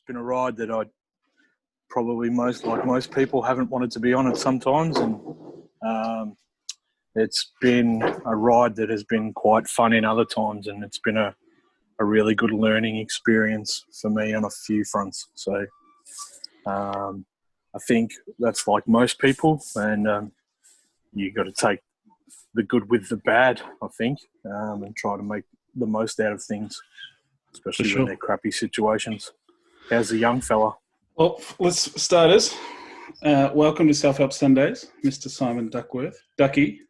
been a ride that I probably most people haven't wanted to be on it sometimes, and it's been a ride that has been quite fun in other times, and it's been a really good learning experience for me on a few fronts. So I think that's like most people, and you got to take the good with the bad, I think, and try to make the most out of things, especially when they're crappy situations. How's the young fella? Well, let's start us. Welcome to Self-Help Sundays, Mr. Simon Duckworth. Ducky.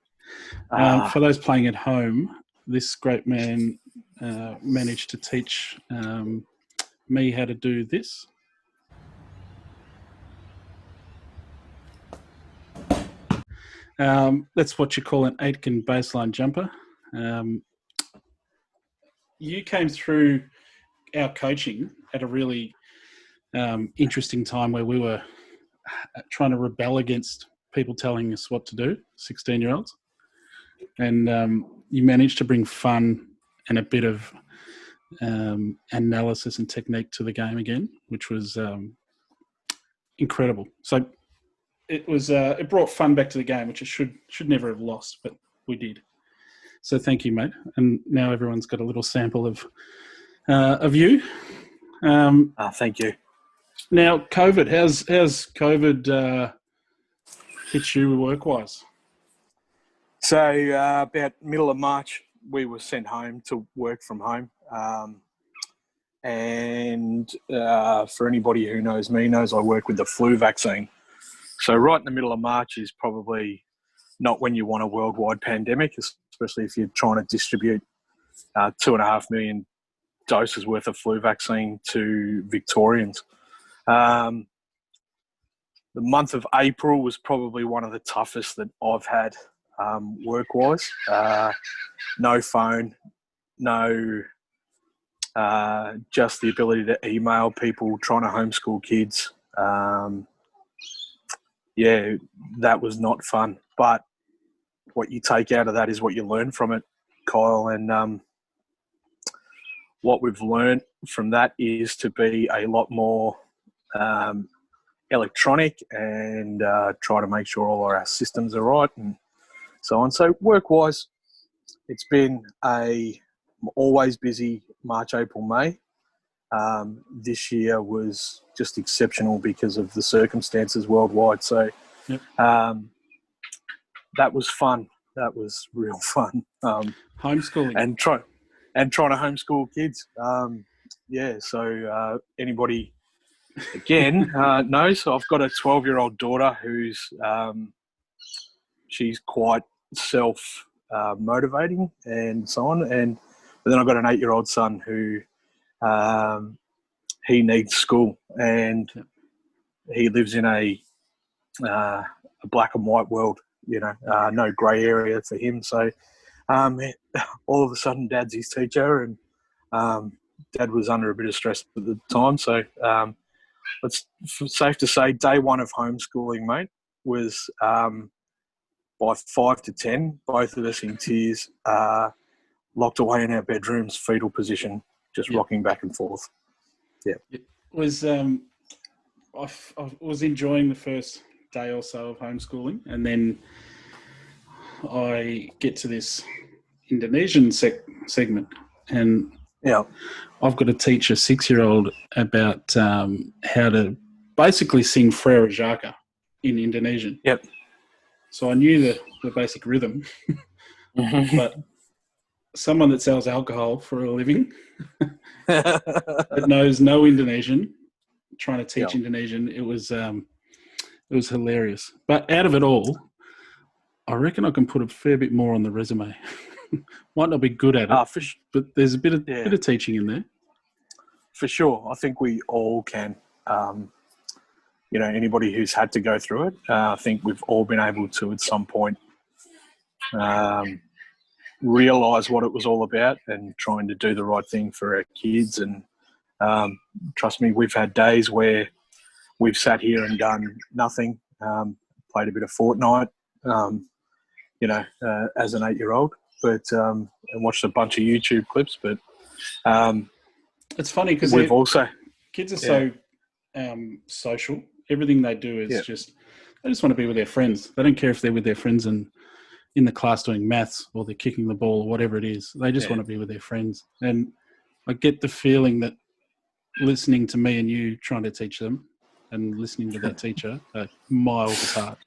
For those playing at home, this great man managed to teach me how to do this. That's what you call an Aitken baseline jumper. You came through our coaching at a really interesting time where we were trying to rebel against people telling us what to do, 16-year-olds. And you managed to bring fun and a bit of analysis and technique to the game again, which was incredible. So it brought fun back to the game, which it should never have lost, but we did. So thank you, mate. And now everyone's got a little sample of you. Thank you. Now, COVID, how's COVID hit you work-wise? So about middle of March, we were sent home to work from home. And for anybody who knows me, knows I work with the flu vaccine. So right in the middle of March is probably not when you want a worldwide pandemic, especially if you're trying to distribute 2.5 million doses worth of flu vaccine to Victorians. The month of April was probably one of the toughest that I've had work-wise. No phone, no just the ability to email people, trying to homeschool kids. Yeah, that was not fun. But what you take out of that is what you learn from it, Kyle. And what we've learned from that is to be a lot more electronic and try to make sure all our systems are right and so on. So work-wise, it's been always busy March, April, May. This year was just exceptional because of the circumstances worldwide. So yep. That was fun. That was real fun. Homeschooling. And trying to homeschool kids. So anybody, again, knows. So I've got a 12-year-old daughter who's she's quite self-motivating and so on. But then I've got an 8-year-old son who he needs school, and he lives in a black and white world, no grey area for him. So all of a sudden Dad's his teacher, and Dad was under a bit of stress at the time. So it's safe to say day one of homeschooling, mate, was by 5 to 10, both of us in tears, locked away in our bedrooms, fetal position, just rocking back and forth. Yeah. It was, I was enjoying the first day or so of homeschooling, and then I get to this Indonesian segment, and I've got to teach a 6-year-old about how to basically sing Frere Jaka in Indonesian. Yep. So I knew the basic rhythm, but someone that sells alcohol for a living that knows no Indonesian, trying to teach Indonesian, it was hilarious. But out of it all, I reckon I can put a fair bit more on the resume. Might not be good at it, but there's a bit of teaching in there. For sure. I think we all can. Anybody who's had to go through it, I think we've all been able to, at some point, realise what it was all about and trying to do the right thing for our kids. And trust me, we've had days where we've sat here and done nothing, played a bit of Fortnite, as an 8-year-old, but and watched a bunch of YouTube clips. But it's funny because we've also kids are so social. Everything they do is they just want to be with their friends. They don't care if they're with their friends and in the class doing maths or they're kicking the ball or whatever it is. They just want to be with their friends. And I get the feeling that listening to me and you trying to teach them and listening to their teacher are miles apart.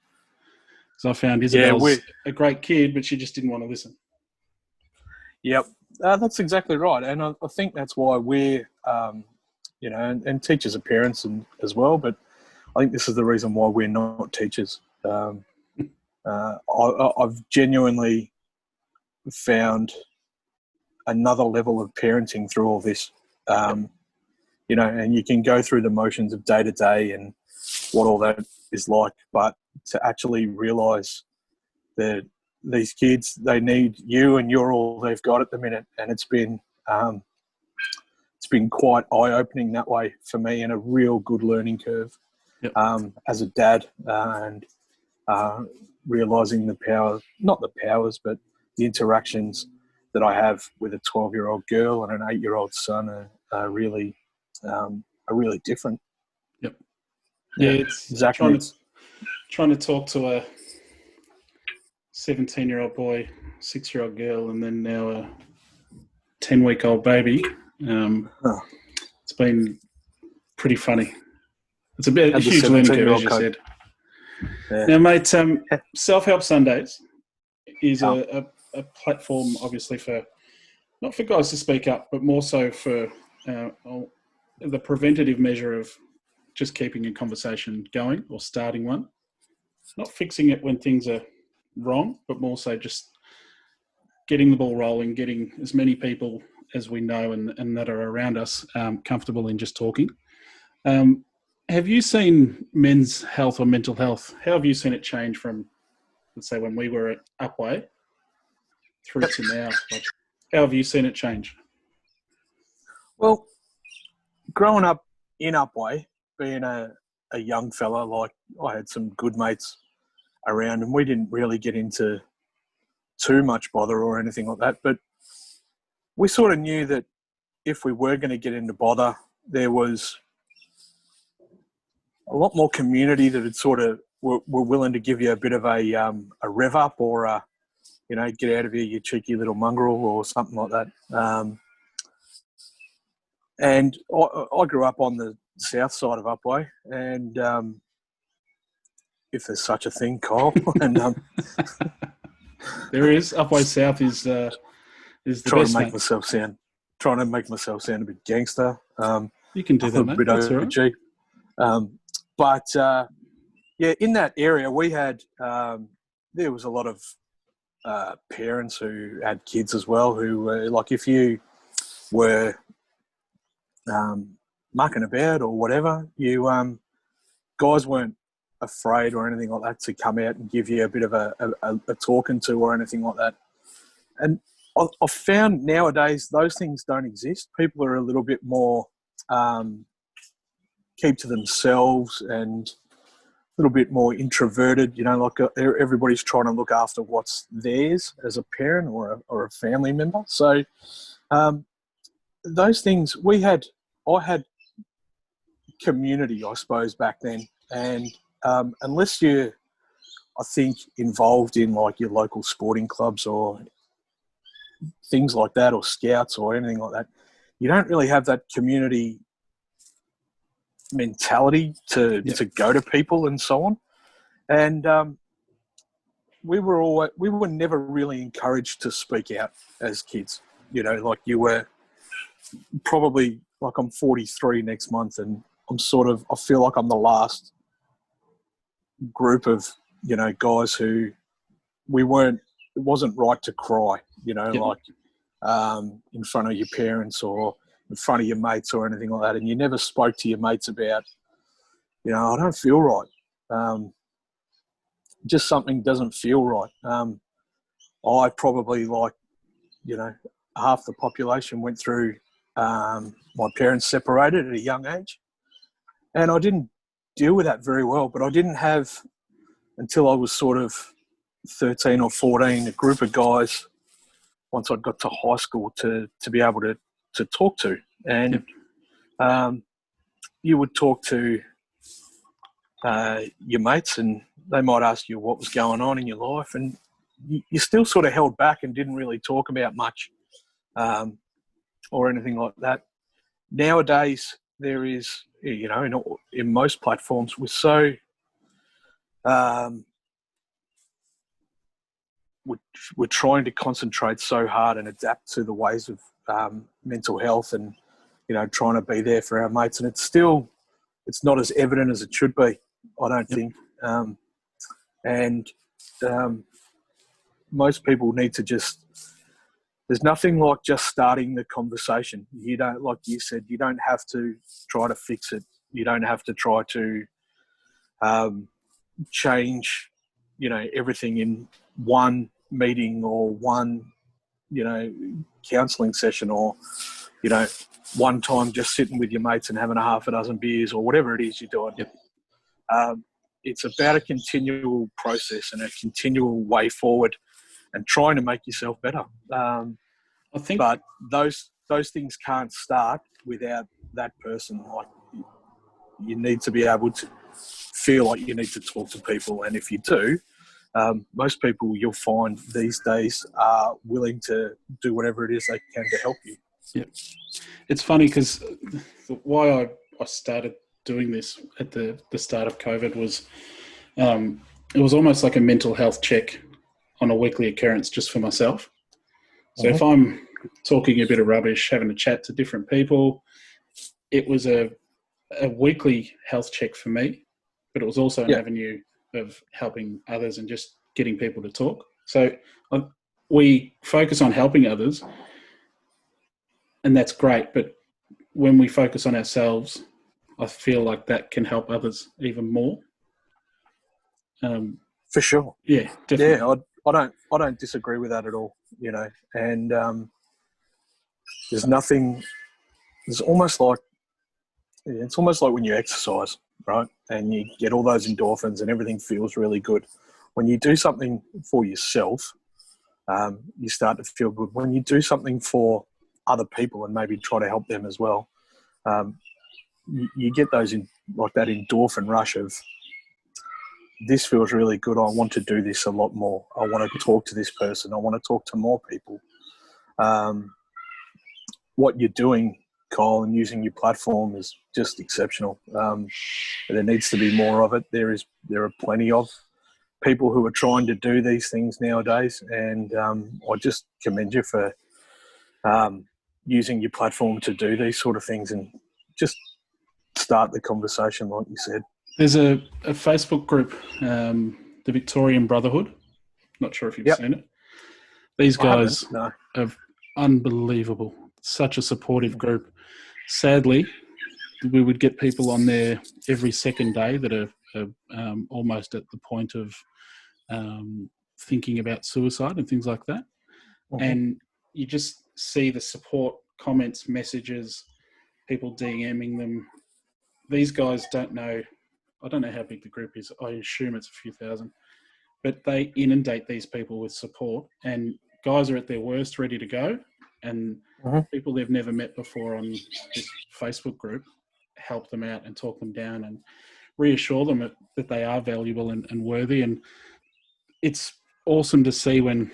So I found Isabel's a great kid, but she just didn't want to listen. Yep, that's exactly right. And I think that's why we're, and teachers are parents and as well, but I think this is the reason why we're not teachers. I've genuinely found another level of parenting through all this, and you can go through the motions of day to day and what all that is like, but to actually realise that these kids, they need you and you're all they've got at the minute, and it's been quite eye-opening that way for me and a real good learning curve as a dad and realising the power, not the powers, but the interactions that I have with a 12-year-old girl and an 8-year-old son are really different. Yep. Yeah, it's exactly. Trying to talk to a 17-year-old boy, 6-year-old girl, and then now a 10-week-old baby. It's been pretty funny. It's a huge learning curve, as you said. Yeah. Now, mate, Self-Help Sundays is a platform, obviously, not for guys to speak up, but more so for the preventative measure of just keeping a conversation going or starting one. Not fixing it when things are wrong, but more so just getting the ball rolling, getting as many people as we know and that are around us comfortable in just talking. Have you seen men's health or mental health? How have you seen it change from, let's say, when we were at Upway through to now? Like, how have you seen it change? Well, growing up in Upway, being a young fella, like I had some good mates around and we didn't really get into too much bother or anything like that. But we sort of knew that if we were going to get into bother, there was a lot more community that had sort of were willing to give you a bit of a rev up or get out of here, you cheeky little mongrel or something like that. And I grew up on the south side of Upway, and if there's such a thing, Kyle, and there is. Upway South is the trying best, to make myself sound a bit gangster. You can do that, mate. A bit OG. But in that area we had there was a lot of parents who had kids as well who were like, if you were mucking about or whatever, you guys weren't afraid or anything like that to come out and give you a bit of a talking to or anything like that. And I've found nowadays those things don't exist. People are a little bit more keep to themselves and a little bit more introverted, like everybody's trying to look after what's theirs as a parent or a family member. So those things I had community, I suppose, back then. And unless you're, I think, involved in like your local sporting clubs or things like that, or scouts or anything like that, you don't really have that community mentality to go to people and so on. And we were never really encouraged to speak out as kids. Like you were probably, like I'm 43 next month, and I feel like I'm the last group of guys who it wasn't right to cry, like in front of your parents or in front of your mates or anything like that. And you never spoke to your mates about, I don't feel right. Just something doesn't feel right. I probably, like, half the population went through, my parents separated at a young age, and I didn't deal with that very well, but I didn't have, until I was sort of 13 or 14, a group of guys once I got to high school to be able to talk to. And you would talk to your mates, and they might ask you what was going on in your life, and you still sort of held back and didn't really talk about much or anything like that. Nowadays, there is, in most platforms, we're trying to concentrate so hard and adapt to the ways of mental health, and trying to be there for our mates, and it's not as evident as it should be, I don't think. Most people need to there's nothing like just starting the conversation. You don't, like you said, you don't have to try to fix it. You don't have to try to change, everything in one meeting or one, counselling session, or, one time just sitting with your mates and having a half a dozen beers or whatever it is you're doing. It's about a continual process and a continual way forward, and trying to make yourself better. I think, but those things can't start without that person. Like, you need to be able to feel like you need to talk to people, and if you do, most people you'll find these days are willing to do whatever it is they can to help you. Yeah, it's funny because why I started doing this at the start of COVID was it was almost like a mental health check on a weekly occurrence just for myself. So if I'm talking a bit of rubbish, having a chat to different people, it was a weekly health check for me, but it was also an avenue of helping others and just getting people to talk. So we focus on helping others, and that's great. But when we focus on ourselves, I feel like that can help others even more. For sure. Yeah, definitely. Yeah, I don't disagree with that at all. And there's nothing. It's almost like when you exercise, right? And you get all those endorphins and everything feels really good. When you do something for yourself, you start to feel good. When you do something for other people and maybe try to help them as well, you get those like that endorphin rush of, this feels really good. I want to do this a lot more. I want to talk to this person. I want to talk to more people. What you're doing, Kyle, and using your platform is just exceptional. There needs to be more of it. There are plenty of people who are trying to do these things nowadays, and I just commend you for using your platform to do these sort of things and just start the conversation, like you said. There's a Facebook group, the Victorian Brotherhood. Not sure if you've seen it. These guys are unbelievable. Such a supportive group. Sadly, we would get people on there every second day that are almost at the point of thinking about suicide and things like that. And you just see the support, comments, messages, people DMing them. These guys don't know. I don't know how big the group is. I assume it's a few thousand. But they inundate these people with support, and guys are at their worst, ready to go. And people they've never met before on this Facebook group help them out and talk them down and reassure them that they are valuable and worthy. And it's awesome to see when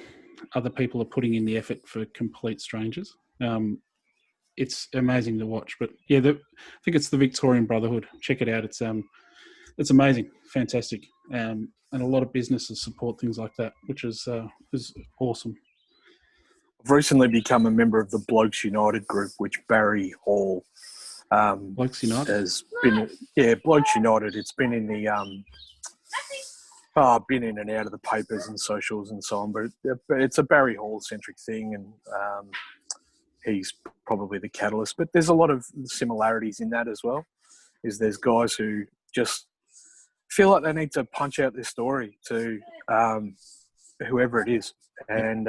other people are putting in the effort for complete strangers. It's amazing to watch. But yeah, I think it's the Victorian Brotherhood. Check it out. It's amazing, fantastic, and a lot of businesses support things like that, which is awesome. I've recently become a member of the Blokes United group, which Barry Hall Blokes United has been. Yeah, Blokes United. It's been in the been in and out of the papers and socials and so on, but it's a Barry Hall centric thing, and he's probably the catalyst. But there's a lot of similarities in that as well. There's guys who just feel like they need to punch out their story to whoever it is, and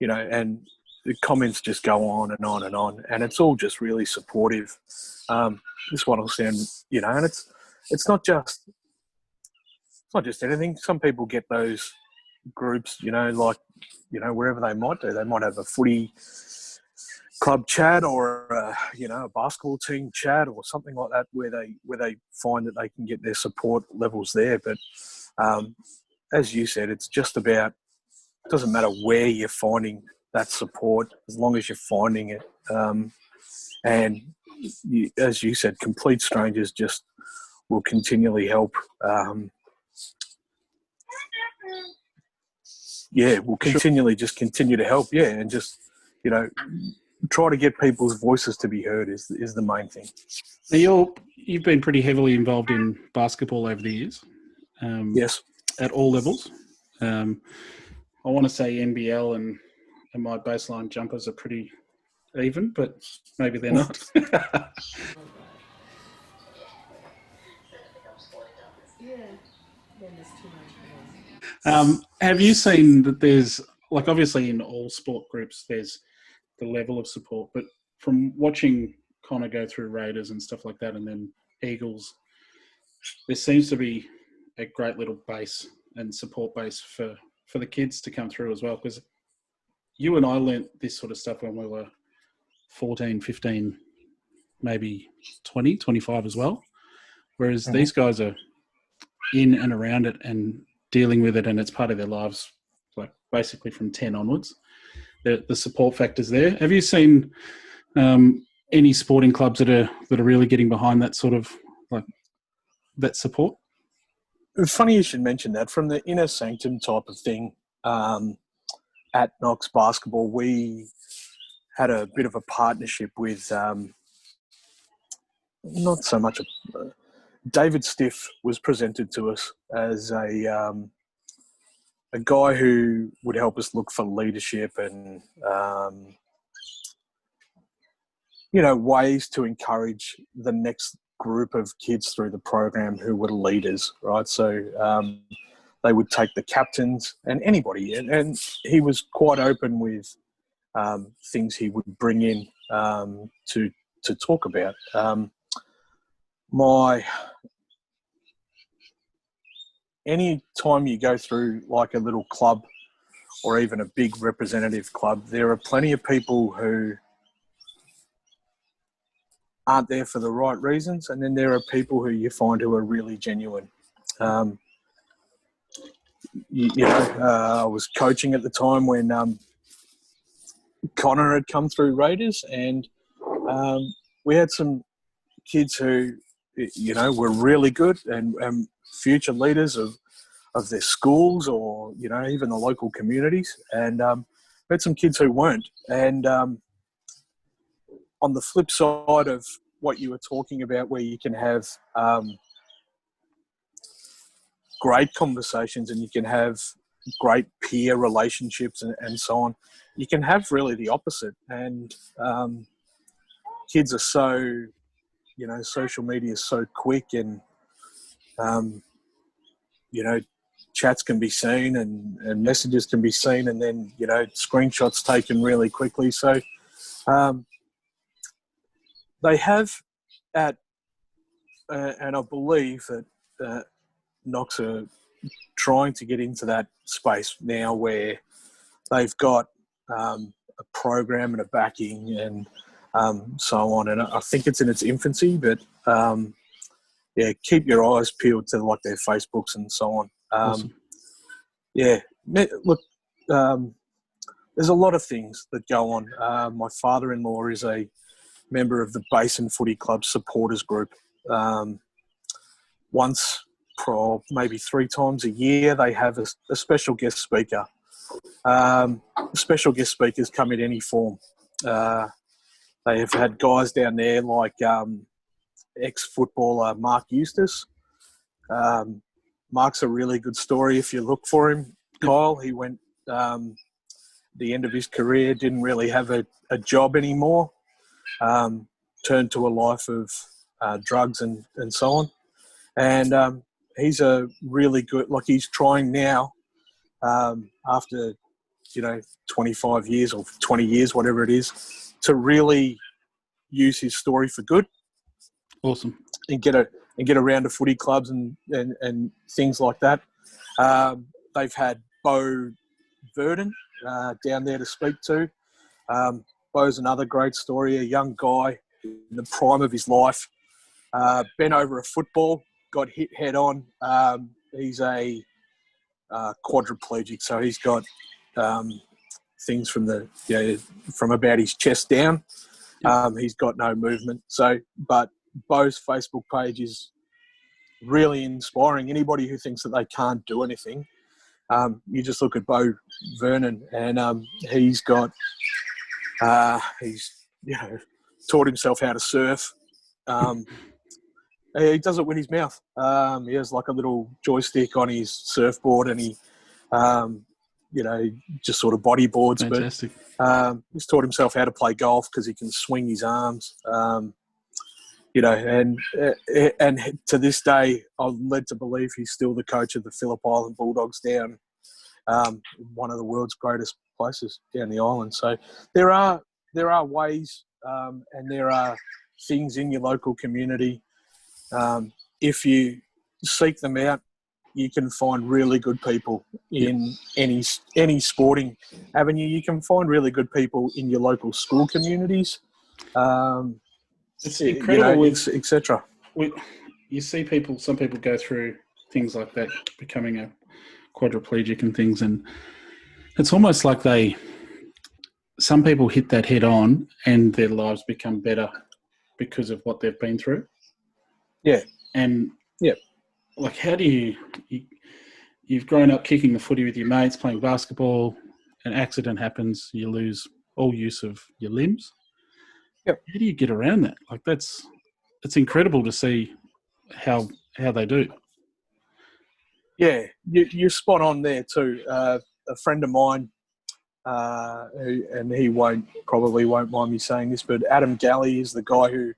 and the comments just go on and on and on, and it's all just really supportive. This one will sound, and it's not just anything. Some people get those groups, wherever they might do. They might have a footy club chat or a basketball team chat or something like that, where they find that they can get their support levels there. But as you said, it's just about, it doesn't matter where you're finding that support, as long as you're finding it. And as you said, complete strangers just will continually help. Will continually just continue to help. Yeah, and just, try to get people's voices to be heard is the main thing. Now you've been pretty heavily involved in basketball over the years. Yes. At all levels. I want to say NBL and my baseline jumpers are pretty even, but maybe they're not. Have you seen that there's, like, obviously in all sport groups there's the level of support, but from watching Connor go through Raiders and stuff like that, and then Eagles, there seems to be a great little base and support base for the kids to come through as well, because you and I learnt this sort of stuff when we were 14, 15, maybe 20, 25 as well, whereas these guys are in and around it and dealing with it, and it's part of their lives, like basically from 10 onwards. The support factor's there. Have you seen any sporting clubs that are really getting behind that sort of, like, that support? It's funny you should mention that. From the inner sanctum type of thing, at Knox Basketball, we had a bit of a partnership with not so much David Stiff was presented to us as a guy who would help us look for leadership and ways to encourage the next group of kids through the program who were leaders, right? So they would take the captains and anybody, and he was quite open with things he would bring in to talk about. Any time you go through like a little club or even a big representative club, there are plenty of people who aren't there for the right reasons, and then there are people who you find who are really genuine. I was coaching at the time when Connor had come through Raiders, and we had some kids who, were really good and future leaders of their schools or, even the local communities. And we had some kids who weren't. And on the flip side of what you were talking about, where you can have great conversations and you can have great peer relationships and so on, you can have really the opposite. And kids are so, social media is so quick, and, chats can be seen and messages can be seen, and then, screenshots taken really quickly. So they have and I believe that Knox are trying to get into that space now where they've got a program and a backing and so on. And I think it's in its infancy, but keep your eyes peeled to like their Facebooks and so on. Awesome. Look, there's a lot of things that go on. My father-in-law is a member of the Basin Footy Club supporters group. Once, maybe 3 times a year, they have a special guest speaker. Special guest speakers come in any form. They have had guys down there like ex-footballer Mark Eustace. Mark's a really good story if you look for him, Kyle. He went the end of his career, didn't really have a job anymore, turned to a life of drugs and so on. And he's a really good, he's trying now after, 25 years or 20 years, whatever it is, to really use his story for good. Awesome. And get around to footy clubs and things like that. They've had Bo Verdon down there to speak to. Bo's another great story. A young guy in the prime of his life, bent over a football, got hit head on. He's a quadriplegic, so he's got things from from about his chest down. He's got no movement. So, but Bo's Facebook page is really inspiring. Anybody who thinks that they can't do anything, you just look at Bo Vernon, and he's got he's taught himself how to surf. He does it with his mouth. He has like a little joystick on his surfboard, and he just sort of bodyboards. Fantastic. But he's taught himself how to play golf because he can swing his arms. And to this day, I'm led to believe he's still the coach of the Phillip Island Bulldogs down one of the world's greatest places down the island. So there are ways and there are things in your local community. If you seek them out, you can find really good people in any sporting avenue. You can find really good people in your local school communities. It's incredible, etc. You see some people go through things like that, becoming a quadriplegic and things, and it's almost like some people hit that head on and their lives become better because of what they've been through. Yeah. And yeah, like, how do you've grown up kicking the footy with your mates, playing basketball, an accident happens, you lose all use of your limbs. Yep. How do you get around that? Like, it's incredible to see how they do. Yeah, you're spot on there too. A friend of mine, and he probably won't mind me saying this, but Adam Galley is the guy who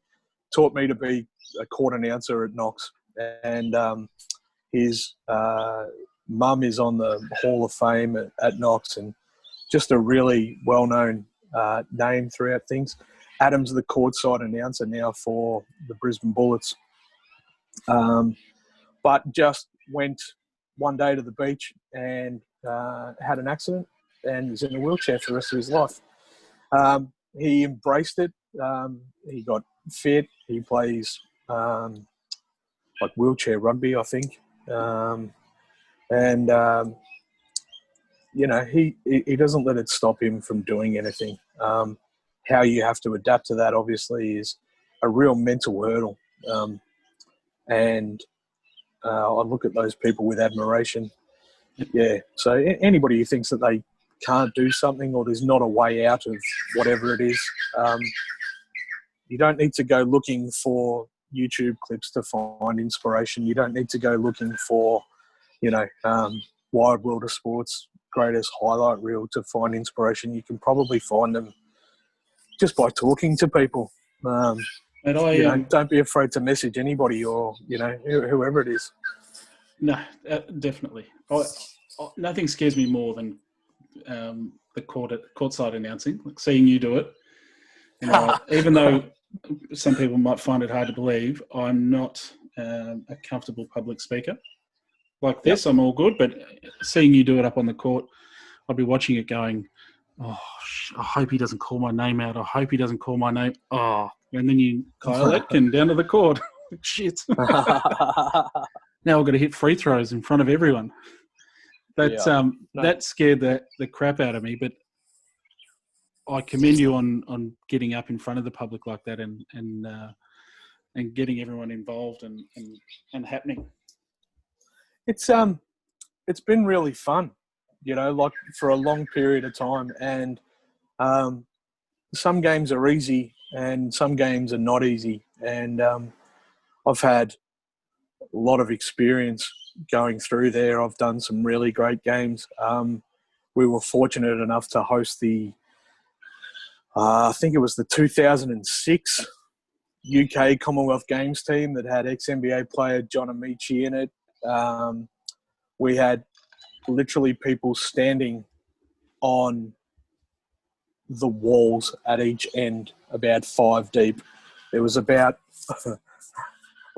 taught me to be a court announcer at Knox, and his mum is on the Hall of Fame at Knox, and just a really well-known name throughout things. Adam's the courtside announcer now for the Brisbane Bullets, but just went one day to the beach and had an accident and is in a wheelchair for the rest of his life. He embraced it. He got fit. He plays like wheelchair rugby, I think. He doesn't let it stop him from doing anything. How you have to adapt to that, obviously, is a real mental hurdle. I look at those people with admiration. Yeah. So anybody who thinks that they can't do something or there's not a way out of whatever it is, you don't need to go looking for YouTube clips to find inspiration. You don't need to go looking for, Wide World of Sport's greatest highlight reel to find inspiration. You can probably find them just by talking to people. Don't be afraid to message anybody or, whoever it is. No, definitely. Nothing scares me more than the courtside announcing, like seeing you do it. Even though some people might find it hard to believe, I'm not a comfortable public speaker. Like this, I'm all good, but seeing you do it up on the court, I'll be watching it going, I hope he doesn't call my name out. I hope he doesn't call my name. Oh, and then you, Kyle Atkin, down to the court. Shit. Now I've got to hit free throws in front of everyone. That scared the crap out of me, but I commend you on getting up in front of the public like that and getting everyone involved and happening. It's been really fun, like for a long period of time, and some games are easy and some games are not easy, and I've had a lot of experience going through there. I've done some really great games. We were fortunate enough to host the I think it was the 2006 UK Commonwealth Games team that had ex-NBA player John Amici in it. We had literally people standing on the walls at each end, about 5 deep. There was about, I'll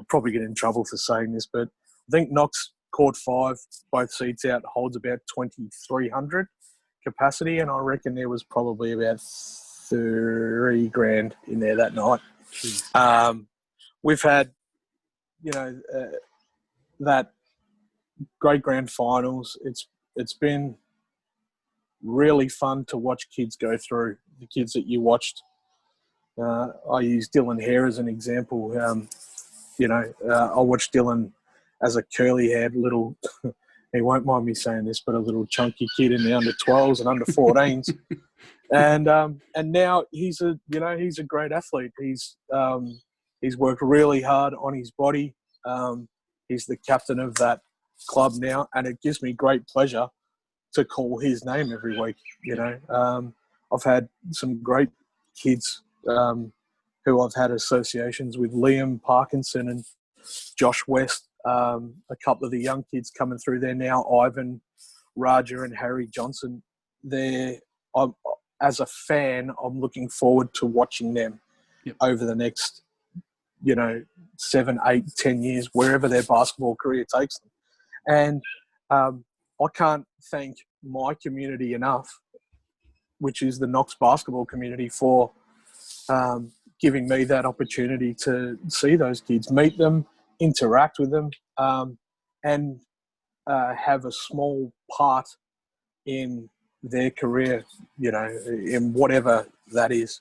probably get in trouble for saying this, but I think Knox Court 5, both seats out, holds about 2,300 capacity, and I reckon there was probably about $3,000 in there that night. We've had, that great grand finals. It's been really fun to watch kids go through. The kids that you watched. I use Dylan Hare as an example. I watched Dylan as a curly-haired little. He won't mind me saying this, but a little chunky kid in the under 12s and under 14s, and now he's a great athlete. He's worked really hard on his body. He's the captain of that club now, and it gives me great pleasure to call his name every week. I've had some great kids who I've had associations with, Liam Parkinson and Josh West, a couple of the young kids coming through there now, Ivan, Raja and Harry Johnson. As a fan, I'm looking forward to watching them over the next, 7, 8, 10 years, wherever their basketball career takes them. And I can't thank my community enough, which is the Knox basketball community, for giving me that opportunity to see those kids, meet them, interact with them, and have a small part in their career, in whatever that is.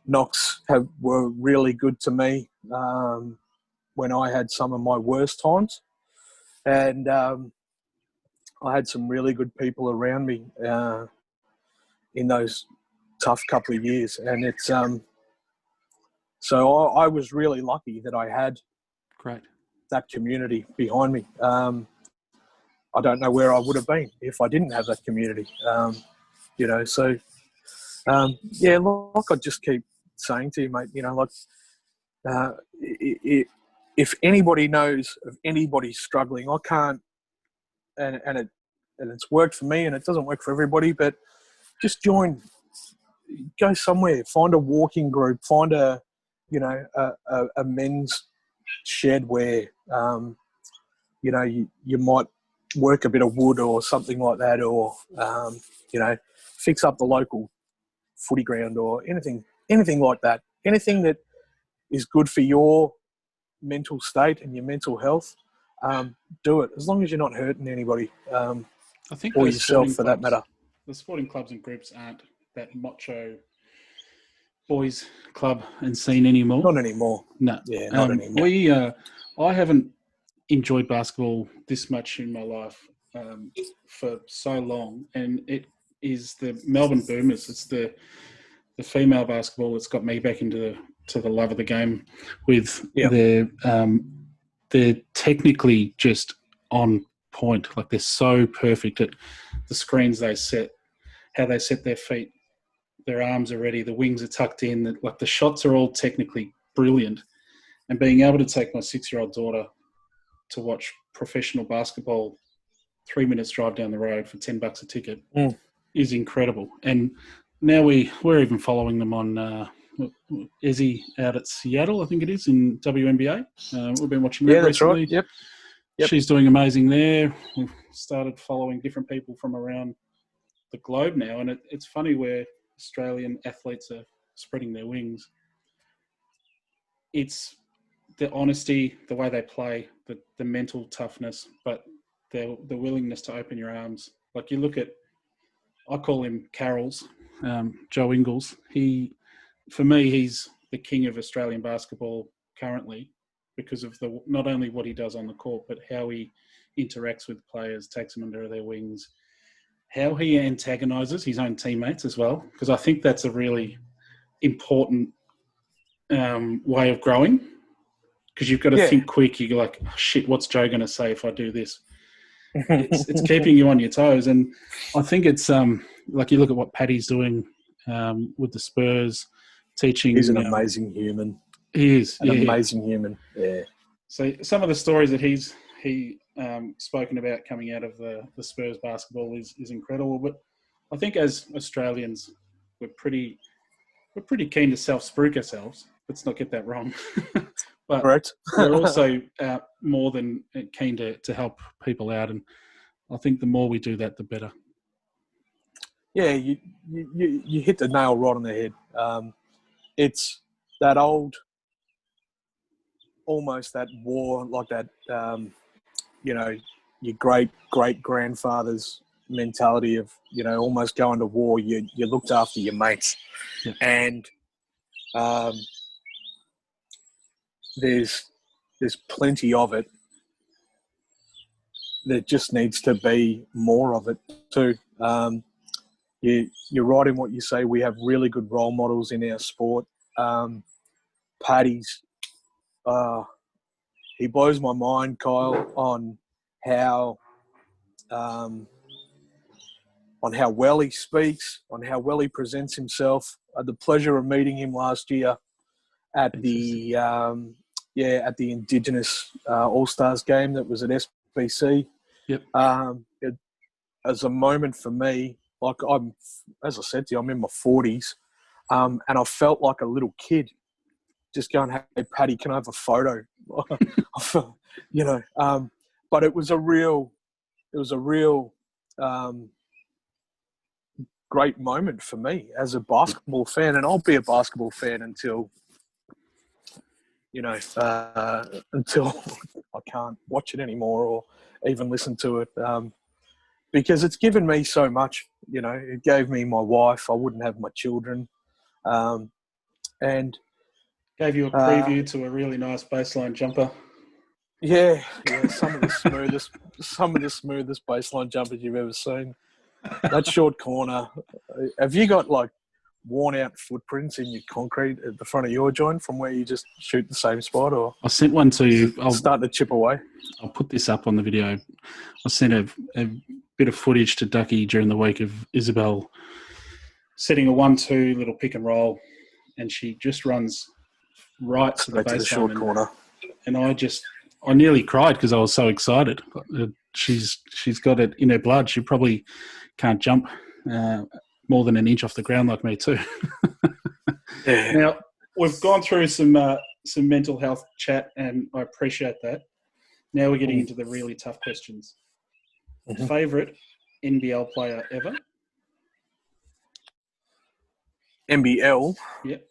Knox were really good to me when I had some of my worst times. And I had some really good people around me in those tough couple of years. And it's so I was really lucky that I had that community behind me. I don't know where I would have been if I didn't have that community. Like I just keep saying to you, mate, if anybody knows of anybody struggling, I can't, and it's worked for me and it doesn't work for everybody, but just go somewhere, find a walking group, find a men's shed where, you might work a bit of wood or something like that, or, fix up the local footy ground or anything like that. Anything that is good for your mental state and your mental health, do it, as long as you're not hurting anybody, I think or yourself for that matter. The sporting clubs and groups aren't that macho boys club and scene anymore. Not anymore. No. Yeah, not anymore. I haven't enjoyed basketball this much in my life for so long, and it is the Melbourne Boomers. It's the female basketball that's got me back into the love of the game. With they're technically just on point. Like, they're so perfect at the screens they set, how they set their feet, their arms are ready, the wings are tucked in. The shots are all technically brilliant. And being able to take my 6-year-old daughter to watch professional basketball 3 minutes drive down the road for $10 a ticket is incredible. And now we're even following them on Ezzy out at Seattle, I think it is, in WNBA. We've been watching that recently. Right. Yep. She's doing amazing there. We've started following different people from around the globe now, and it's funny where Australian athletes are spreading their wings. It's the honesty, the way they play, the mental toughness, but the willingness to open your arms. Like, you look at, I call him Carroll's, Joe Ingles. For me, he's the king of Australian basketball currently, because of not only what he does on the court, but how he interacts with players, takes them under their wings, how he antagonises his own teammates as well, because I think that's a really important way of growing, because you've got to think quick. You're like, oh, shit, what's Joe going to say if I do this? It's keeping you on your toes. And I think it's like, you look at what Paddy's doing with the Spurs, teaching. He's an amazing human. He is an amazing human. Yeah. So some of the stories that he's spoken about coming out of the Spurs basketball is incredible. But I think as Australians, we're pretty keen to self-spruik ourselves. Let's not get that wrong. But correct. we're also more than keen to help people out. And I think the more we do that, the better. yeah, you hit the nail right on the head. It's that old, almost that war, like that, your great grandfather's mentality of, almost going to war. You looked after your mates, Yeah. and there's plenty of it. There just needs to be more of it too. You're right in what you say. We have really good role models in our sport. Paddy's, he blows my mind, Kyle, on how well he speaks, on how well he presents himself. I had the pleasure of meeting him last year at the at the Indigenous All Stars game that was at SBC. Yep. As a moment for me, like as I said to you, I'm in my 40s, and I felt like a little kid, just going, "Hey, Paddy, can I have a photo?" But it was a real great moment for me as a basketball fan, and I'll be a basketball fan until until I can't watch it anymore or even listen to it, because it's given me so much. It gave me my wife. I wouldn't have my children, and gave you a preview to a really nice baseline jumper. Yeah, some of the smoothest baseline jumpers you've ever seen. That short corner. Have you got like worn out footprints in your concrete at the front of your joint from where you just shoot the same spot, or I sent one to you. I'll start to chip away? I'll put this up on the video. I sent a bit of footage to Ducky during the week of Isabel setting a 1-2 little pick and roll, and she just runs right to the baseline, to the short corner. And I nearly cried because I was so excited. She's got it in her blood. She probably can't jump more than an inch off the ground like me too. Yeah. Now, we've gone through some mental health chat, and I appreciate that. Now we're getting into the really tough questions. Mm-hmm. Favorite NBL player ever? NBL? Yep.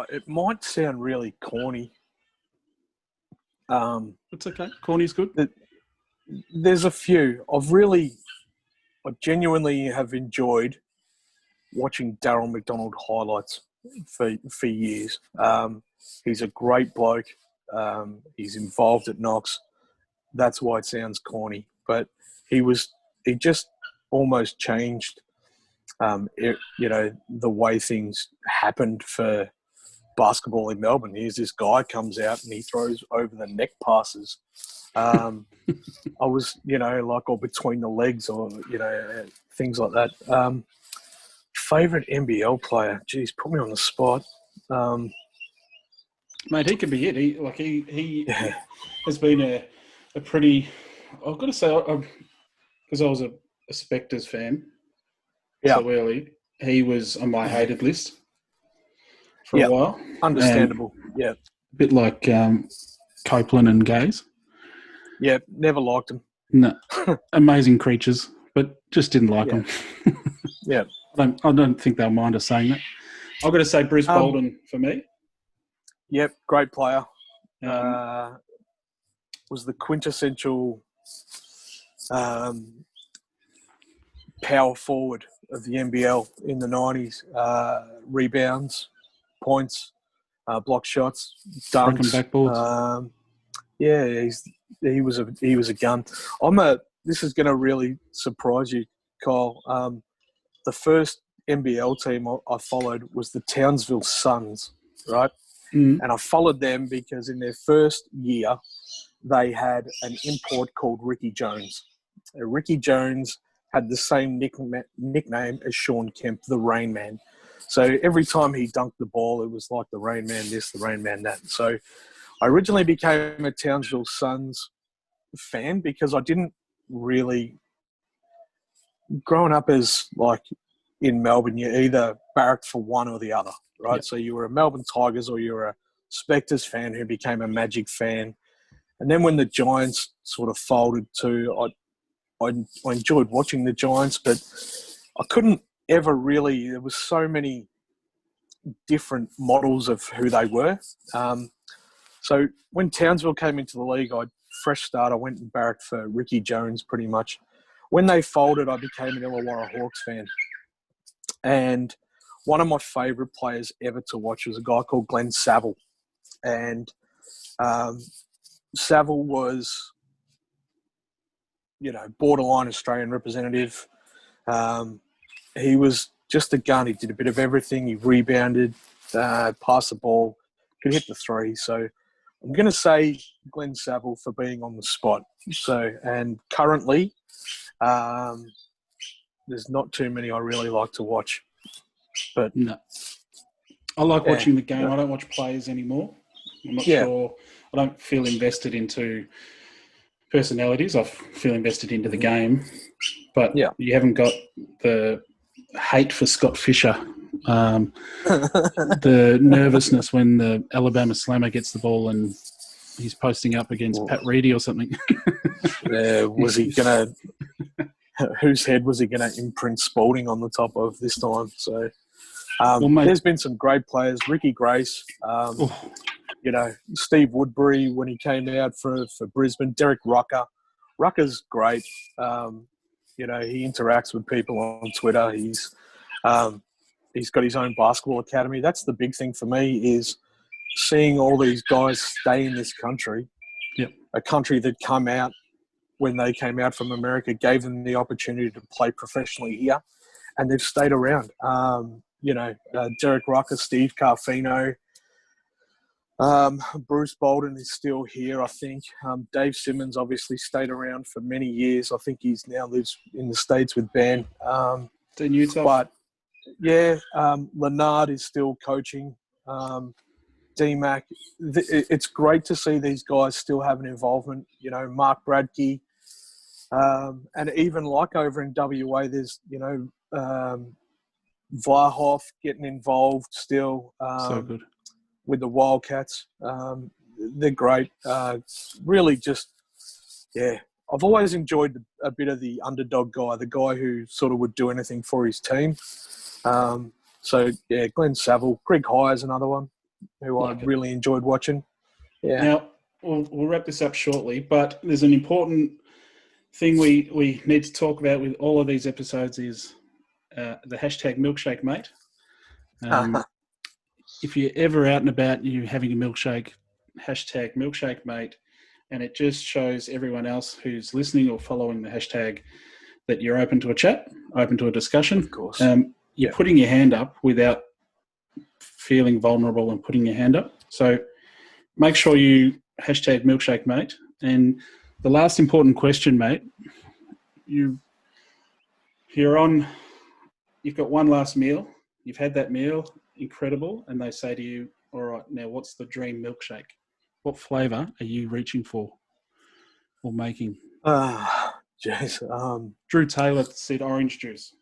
It might sound really corny. It's okay. Corny's good. There's a few. I genuinely have enjoyed watching Darryl McDonald highlights for years. He's a great bloke. He's involved at Knox. That's why it sounds corny, but he just almost changed, the way things happened for basketball in Melbourne. Here's this guy comes out and he throws over the neck passes. I was, or between the legs, or things like that. Favorite NBL player? Geez, put me on the spot. Mate, he could be it. He has been a pretty. I've got to say, because I was a Spectres fan so early, he was on my hated list for a while. Understandable. A bit like Copeland and Gaze. Yeah, never liked him. No, amazing creatures, but just didn't like them. Yeah. I don't think they'll mind us saying that. I've got to say Bruce Bolden for me. Yep, great player. Was the quintessential power forward of the NBL in the 90s. Rebounds, points, block shots, dunks. Backboards. He was a gun. This is going to really surprise you, Kyle. The first NBL team I followed was the Townsville Suns, right? Mm. And I followed them because in their first year, they had an import called Ricky Jones. Ricky Jones had the same nickname as Sean Kemp, the Rain Man. So every time he dunked the ball, it was like the Rain Man this, the Rain Man that. So I originally became a Townsville Suns fan because I didn't really... Growing up as, like, in Melbourne, you either barracked for one or the other, right? Yep. So you were a Melbourne Tigers or you were a Spectres fan who became a Magic fan. And then when the Giants sort of folded too, I enjoyed watching the Giants, but I couldn't ever really. There was so many different models of who they were. So when Townsville came into the league, fresh start. I went and barracked for Ricky Jones pretty much. When they folded, I became an Illawarra Hawks fan. And one of my favourite players ever to watch was a guy called Glenn Saville. And Saville was, borderline Australian representative. He was just a gun. He did a bit of everything. He rebounded, passed the ball, could hit the three. So I'm going to say Glenn Saville for being on the spot. So, and currently, there's not too many I really like to watch. But no, I like watching the game. I don't watch players anymore. I'm not sure. I don't feel invested into personalities. I feel invested into the game. But you haven't got the hate for Scott Fisher, the nervousness when the Alabama Slammer gets the ball and he's posting up against Pat Reedy or something. Was he going to... Whose head was he going to imprint Spalding on the top of this time? So there's been some great players. Ricky Grace, Steve Woodbury when he came out for Brisbane. Derek Rucker. Rucker's great. He interacts with people on Twitter. He's got his own basketball academy. That's the big thing for me is seeing all these guys stay in this country, a country that come out when they came out from America, gave them the opportunity to play professionally here, and they've stayed around. Derek Rucker, Steve Carfino, Bruce Bolden is still here, I think. Dave Simmons obviously stayed around for many years. I think he's now lives in the States with Ben. In Utah. But, Leonard is still coaching. DMAC. It's great to see these guys still have an involvement. Mark Bradkey. And even like over in WA, there's, Vlahoff getting involved still. So good. With the Wildcats. They're great. Really just, I've always enjoyed a bit of the underdog guy, the guy who sort of would do anything for his team. Glenn Saville. Greg High is another one who I really enjoyed watching. Yeah. Now, we'll wrap this up shortly, but there's an important thing we need to talk about with all of these episodes is the hashtag milkshake mate. If you're ever out and about, you're having a milkshake, hashtag milkshake mate, and it just shows everyone else who's listening or following the hashtag that you're open to a chat, open to a discussion. Of course. You're putting your hand up without feeling vulnerable and putting your hand up. So make sure you hashtag milkshake mate. And the last important question, mate, you've got one last meal. You've had that meal, incredible, and they say to you, all right, now what's the dream milkshake? What flavour are you reaching for or making? Drew Taylor said orange juice.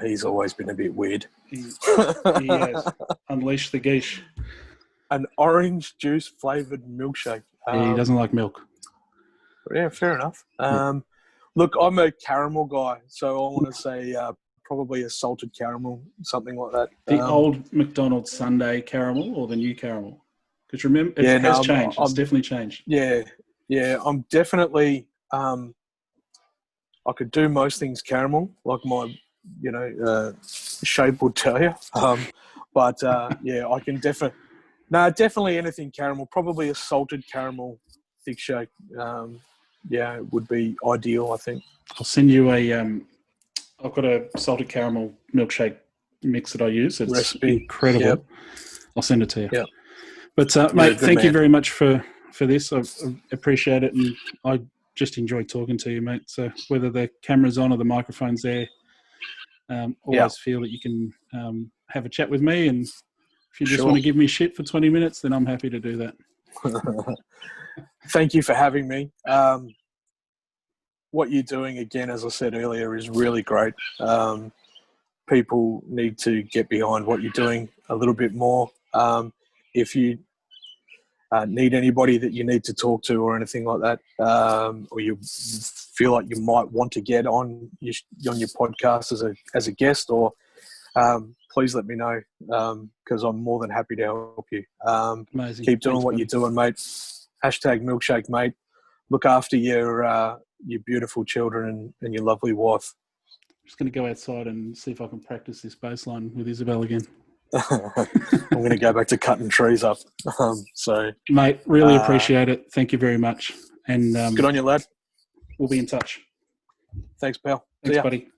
He's always been a bit weird. He has unleashed the geesh. An orange juice flavoured milkshake. He doesn't like milk. Yeah, fair enough. Look, I'm a caramel guy, so I want to say probably a salted caramel, something like that. The old McDonald's Sunday caramel or the new caramel? Because remember, it has changed. It's definitely changed. Yeah. I'm definitely. I could do most things caramel, like my, shape would tell you. But I can definitely anything caramel. Probably a salted caramel thick shake. It would be ideal, I think. I'll send you I've got a salted caramel milkshake mix that I use. It's recipe. Incredible. Yep. I'll send it to you. Yep. But, mate, thank you very much for this. I appreciate it, and I just enjoy talking to you, mate. So whether the camera's on or the microphone's there, always feel that you can have a chat with me, and if you just want to give me shit for 20 minutes, then I'm happy to do that. Thank you for having me. What you're doing, again, as I said earlier, is really great. People need to get behind what you're doing a little bit more. If you need anybody that you need to talk to or anything like that, or you feel like you might want to get on your podcast as a guest, or please let me know, because I'm more than happy to help you. Amazing. Keep doing Thanks, what buddy. you're doing, mate. #milkshake, mate. Look after your beautiful children and your lovely wife. I'm just going to go outside and see if I can practice this bass line with Isabel again. I'm going to go back to cutting trees up. Mate, really appreciate it. Thank you very much. And good on you, lad. we'll be in touch. Thanks, pal. Thanks, buddy.